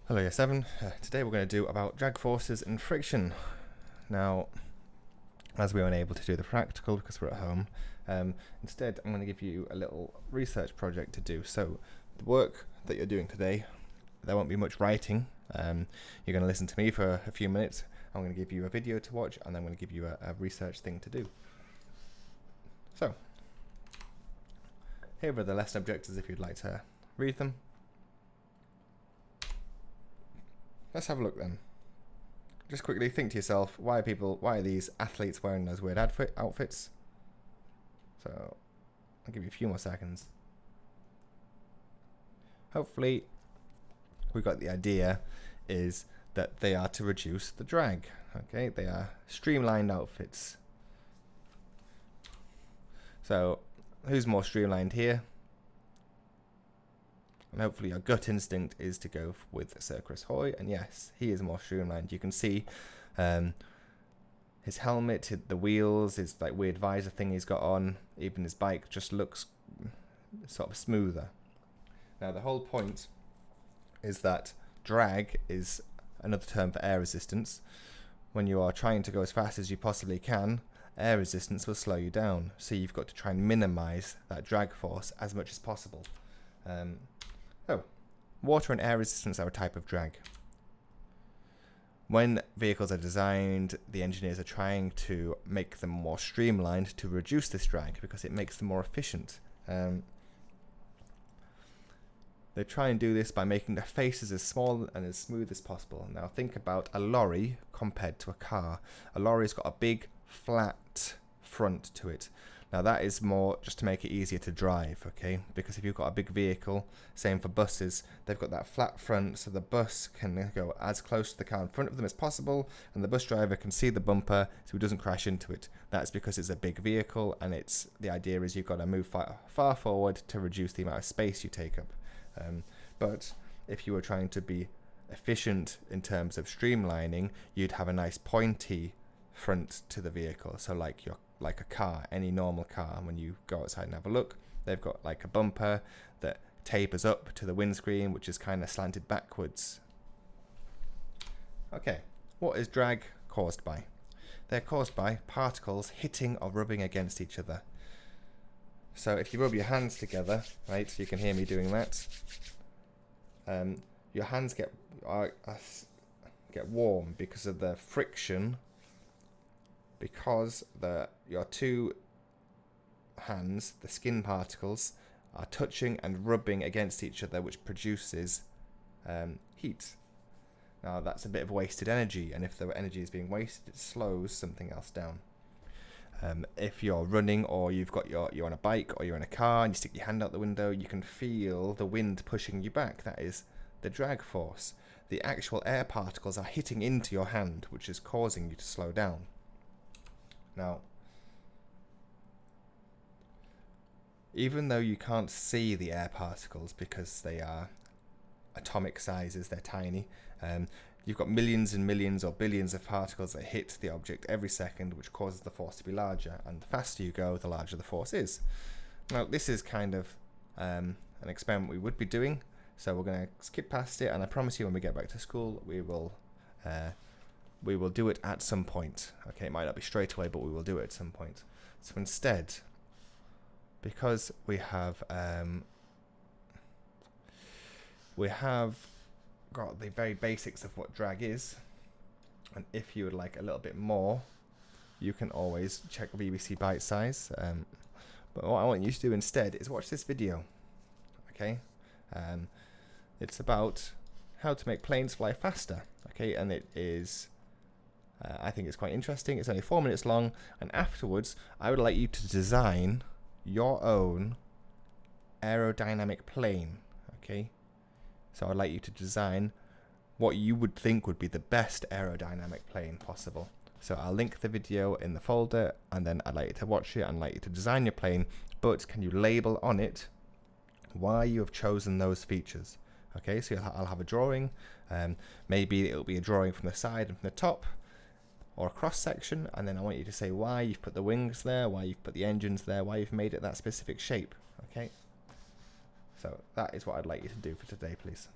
Hello Year 7, today we're going to do about drag forces and friction. Now, as we were unable to do the practical because we're at home, instead I'm going to give you a little research project to do. So, the work that you're doing today, there won't be much writing. You're going to listen to me for a few minutes. I'm going to give you a video to watch and I'm going to give you a research thing to do. So, here are the lesson objectives if you'd like to read them. Let's have a look then. Just quickly think to yourself, why are these athletes wearing those weird outfits? So, I'll give you a few more seconds. Hopefully, we got the idea is that they are to reduce the drag. Okay, they are streamlined outfits. So, who's more streamlined here? And hopefully your gut instinct is to go with Sir Chris Hoy, and yes, he is more streamlined. You can see his helmet, the wheels, his like weird visor thing he's got on, even his bike just looks sort of smoother. Now the whole point is that drag is another term for air resistance. When you are trying to go as fast as you possibly can, air resistance will slow you down, so you've got to try and minimize that drag force as much as possible. Water and air resistance are a type of drag. When vehicles are designed, the engineers are trying to make them more streamlined to reduce this drag because it makes them more efficient. They try and do this by making their faces as small and as smooth as possible. Now think about a lorry compared to a car. A lorry's got a big flat front to it. Now that is more just to make it easier to drive, okay? Because if you've got a big vehicle, same for buses, they've got that flat front so the bus can go as close to the car in front of them as possible and the bus driver can see the bumper so he doesn't crash into it. That's because it's a big vehicle and the idea is you've got to move far forward to reduce the amount of space you take up. But if you were trying to be efficient in terms of streamlining, you'd have a nice pointy front to the vehicle. So like a car, any normal car, when you go outside and have a look, they've got like a bumper that tapers up to the windscreen, which is kind of slanted backwards. Okay, what is drag caused by? They're caused by particles hitting or rubbing against each other. So if you rub your hands together, right, so you can hear me doing that, your hands get warm because of the friction, because your two hands, the skin particles, are touching and rubbing against each other, which produces heat. Now that's a bit of wasted energy, and if the energy is being wasted, it slows something else down. If you're running or you're on a bike or you're in a car and you stick your hand out the window, you can feel the wind pushing you back. That is the drag force. The actual air particles are hitting into your hand, which is causing you to slow down. Now, even though you can't see the air particles because they are atomic sizes, they're tiny, you've got millions and millions or billions of particles that hit the object every second, which causes the force to be larger, and the faster you go, the larger the force is. Now, this is kind of an experiment we would be doing, so we're going to skip past it, and I promise you when we get back to school, we will do it at some point. Okay, it might not be straight away, but we will do it at some point. So instead, because we have got the very basics of what drag is, and if you would like a little bit more, you can always check BBC Bite Size. But what I want you to do instead is watch this video. Okay, it's about how to make planes fly faster. Okay, and it is. I think it's quite interesting. It's only 4 minutes long, and afterwards, I would like you to design your own aerodynamic plane. Okay. So I'd like you to design what you would think would be the best aerodynamic plane possible. So I'll link the video in the folder, and then I'd like you to watch it and I'd like you to design your plane, but can you label on it why you have chosen those features? Okay, so I'll have a drawing. Maybe it'll be a drawing from the side and from the top, or a cross section, and then I want you to say why you've put the wings there, why you've put the engines there, why you've made it that specific shape. Okay. So that is what I'd like you to do for today, please.